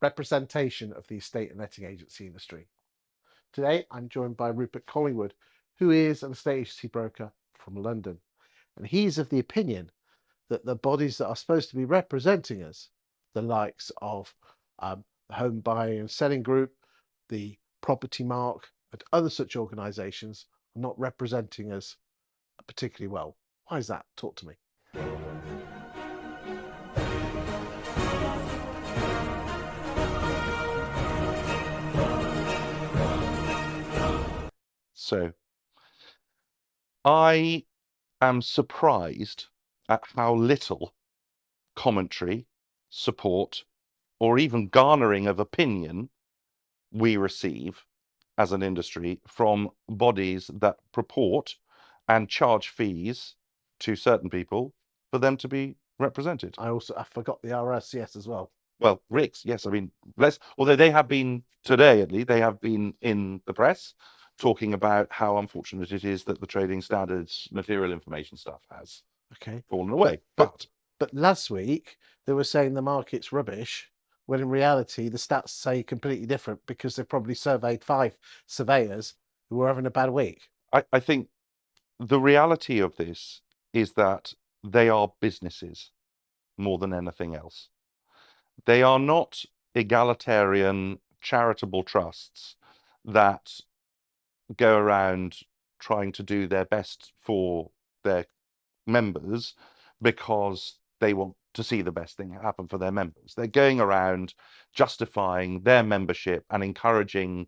representation of the estate and letting agency industry. Today, I'm joined by Rupert Collingwood, who is an estate agency broker from London. And he's of the opinion that the bodies that are supposed to be representing us, the likes of the Home Buying and Selling Group, the Propertymark, and other such organisations, are not representing us particularly well. Why is that? Talk to me. So I am surprised at how little commentary, support, or even garnering of opinion we receive as an industry from bodies that purport and charge fees to certain people for them to be represented. I forgot the RSCS as well. Well, RICS, yes. I mean, although they have been today, at least, they have been in the press talking about how unfortunate it is that the trading standards material information stuff has fallen away. But last week they were saying the market's rubbish, when in reality the stats say completely different, because they've probably surveyed 5 surveyors who were having a bad week. I think the reality of this is that they are businesses more than anything else. They are not egalitarian charitable trusts that go around trying to do their best for their members because they want to see the best thing happen for their members. They're going around justifying their membership and encouraging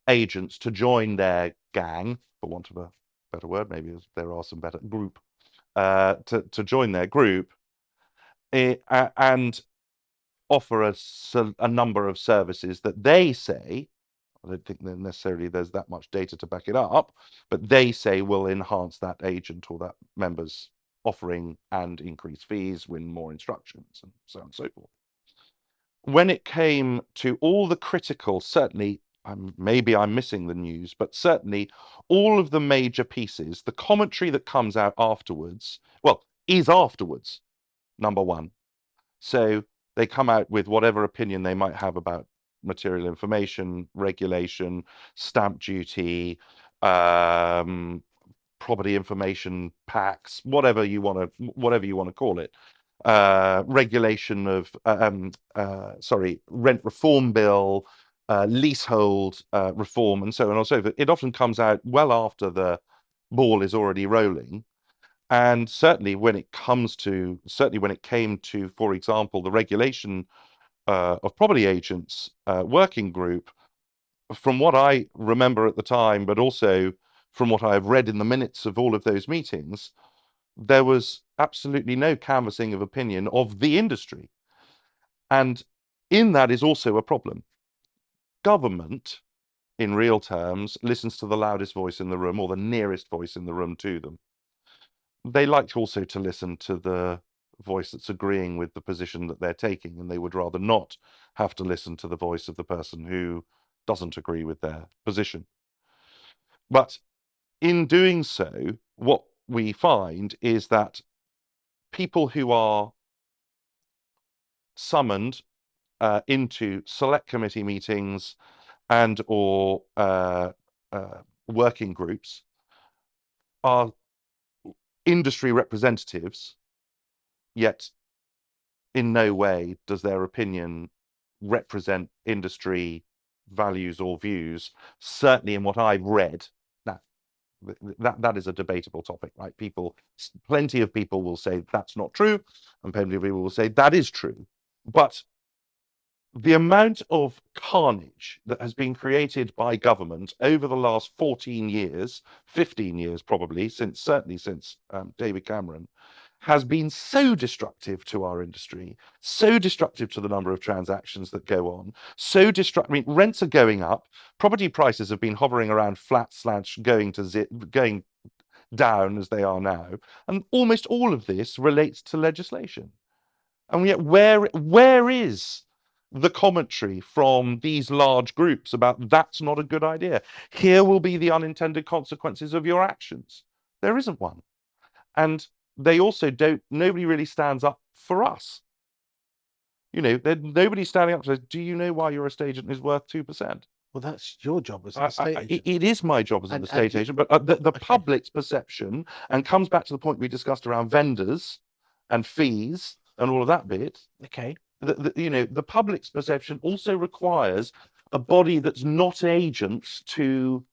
agents to join their gang, for want of a better word, maybe there are some better group, to join their group and offer us a number of services that they say, I don't think that necessarily there's that much data to back it up, but they say will enhance that agent or that member's offering and increase fees, win more instructions, and so on and so forth. When it came to all the critical, certainly, maybe I'm missing the news, but certainly all of the major pieces, the commentary that comes out afterwards, well, is afterwards, number one. So they come out with whatever opinion they might have about material information, regulation, stamp duty, property information packs, whatever you want to call it. Regulation of rent reform bill, leasehold reform, and so on and so forth. It often comes out well after the ball is already rolling. And certainly when it came to, for example, the regulation of property agents working group, from what I remember at the time, but also from what I've read in the minutes of all of those meetings, there was absolutely no canvassing of opinion of the industry. And in that is also a problem. Government, in real terms, listens to the loudest voice in the room or the nearest voice in the room to them. They like also to listen to the voice that's agreeing with the position that they're taking, and they would rather not have to listen to the voice of the person who doesn't agree with their position. But in doing so, what we find is that people who are summoned into select committee meetings and or working groups are industry representatives, yet in no way does their opinion represent industry values or views, certainly in what I've read. Now, that is a debatable topic, right? Plenty of people will say that's not true, and plenty of people will say that is true. But the amount of carnage that has been created by government over the last 14 years, 15 years probably, certainly since David Cameron, has been so destructive to our industry, so destructive to the number of transactions that go on, so destructive. I mean, rents are going up, property prices have been hovering around flat / going down as they are now, and almost all of this relates to legislation. And yet, where is the commentary from these large groups about that's not a good idea? Here will be the unintended consequences of your actions. There isn't one. And they also nobody really stands up for us. You know, nobody's standing up to say, do you know why your estate agent is worth 2%? Well, that's your job as an estate agent. It is my job as an And estate you, agent, but the okay. public's perception, and comes back to the point we discussed around vendors and fees and all of that bit. Okay. You know, the public's perception also requires a body that's not agents to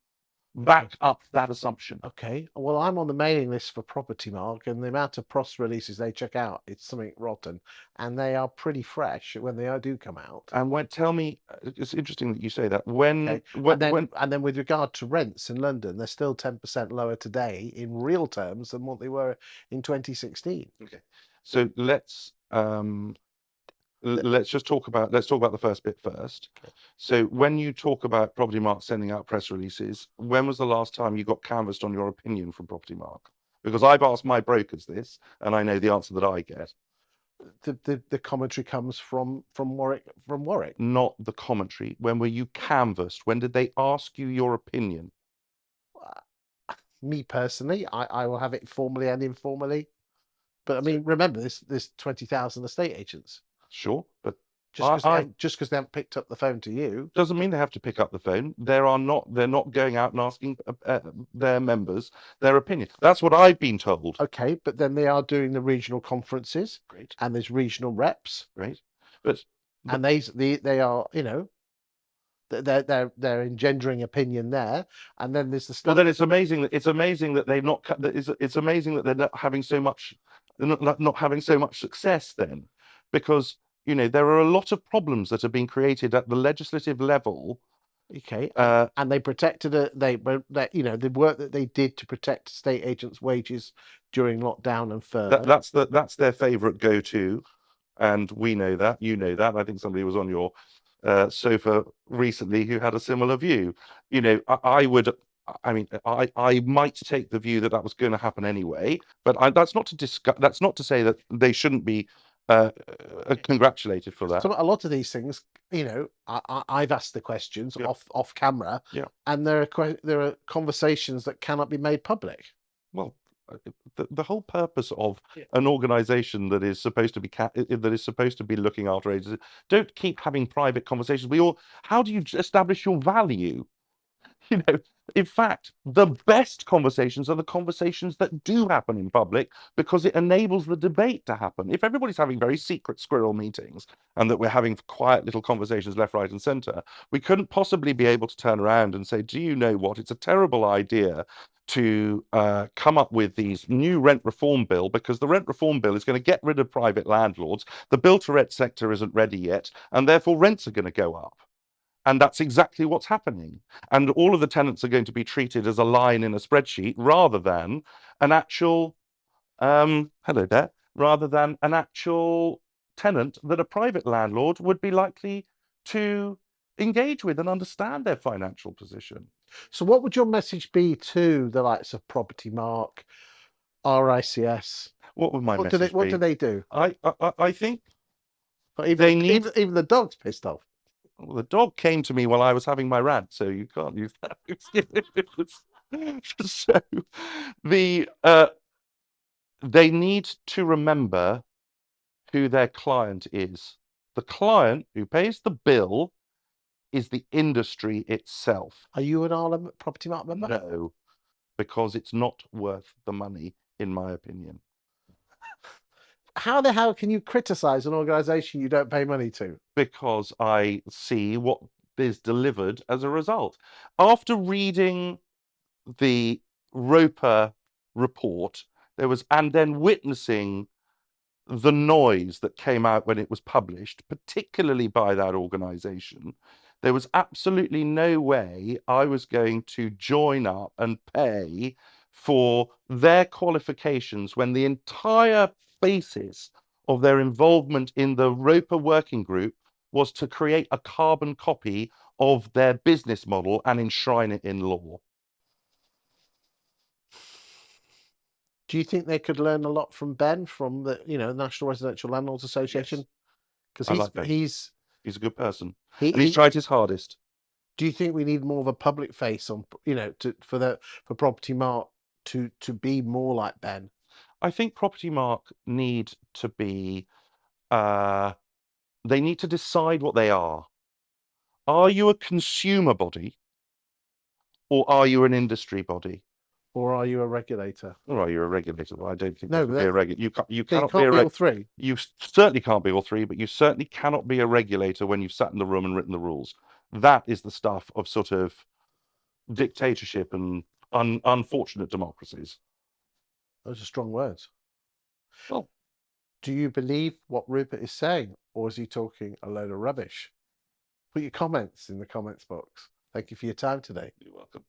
back up that assumption. Okay. Well, I'm on the mailing list for Propertymark, and the amount of PROS releases they check out, it's something rotten, and they are pretty fresh when they do come out. And tell me, it's interesting that you say that. When Okay. And then with regard to rents in London, they're still 10% lower today in real terms than what they were in 2016. Okay, so let's just talk about the first bit first. Okay. So when you talk about Propertymark sending out press releases, when was the last time you got canvassed on your opinion from Propertymark? Because I've asked my brokers this, and I know the answer that I get. The commentary comes from Warwick. Not the commentary. When were you canvassed? When did they ask you your opinion? Me personally, I will have it formally and informally. But I mean, remember, there's 20,000 estate agents. Sure, but just because they haven't picked up the phone to you doesn't mean they have to pick up the phone. They're not going out and asking their members their opinion. That's what I've been told. Okay, but then they are doing the regional conferences. Great. And there's regional reps. Great. But and they are, you know, they're engendering opinion there. And then there's the stuff. Well, then it's amazing that they've not. It's amazing that they're not having so much. They're not having so much success then, because you know there are a lot of problems that have been created at the legislative level. Okay, and they protected it. You know, the work that they did to protect estate agents' wages during lockdown and further. That's their favourite go-to, and we know that. You know that. I think somebody was on your sofa recently who had a similar view. You know, I might take the view that that was going to happen anyway, but that's not to say that they shouldn't be congratulated for that. So a lot of these things, you know, I've asked the questions off camera, and there are conversations that cannot be made public. Well, the whole purpose of an organization that is supposed to be looking after agents, don't keep having private conversations. How do you establish your value? You know, in fact, the best conversations are the conversations that do happen in public, because it enables the debate to happen. If everybody's having very secret squirrel meetings and that we're having quiet little conversations left, right, and centre, we couldn't possibly be able to turn around and say, do you know what? It's a terrible idea to come up with these new rent reform bill, because the rent reform bill is going to get rid of private landlords. The build-to-rent sector isn't ready yet, and therefore rents are going to go up. And that's exactly what's happening. And all of the tenants are going to be treated as a line in a spreadsheet rather than an actual, hello there, rather than an actual tenant that a private landlord would be likely to engage with and understand their financial position. So what would your message be to the likes of Propertymark, RICS? What would my message be? What do they do? I think even the dog's pissed off. Well, the dog came to me while I was having my rant, so you can't use that. So they need to remember who their client is. The client who pays the bill is the industry itself. Are you an Propertymark member? No, because it's not worth the money, in my opinion. How the hell can you criticize an organization you don't pay money to? Because I see what is delivered as a result. After reading the Roper report, and then witnessing the noise that came out when it was published, particularly by that organization, there was absolutely no way I was going to join up and pay for their qualifications when the entire basis of their involvement in the Roper working group was to create a carbon copy of their business model and enshrine it in law. Do you think they could learn a lot from Ben, from the National Residential Landlords Association? Because he's a good person, and he's tried his hardest. Do you think we need more of a public face on, for Propertymark to be more like Ben? I think Propertymark need to be they need to decide what they are. Are you a consumer body, or are you an industry body? Or are you a regulator? Or are you a regulator? Well, I don't think No, you can be a regulator. You they cannot can't be be all three. You certainly can't be all three, but you certainly cannot be a regulator when you've sat in the room and written the rules. That is the stuff of sort of dictatorship and unfortunate democracies. Those are strong words. Well, Do you believe what Rupert is saying, or is he talking a load of rubbish? Put your comments in the comments box. Thank you for your time today. you're welcome.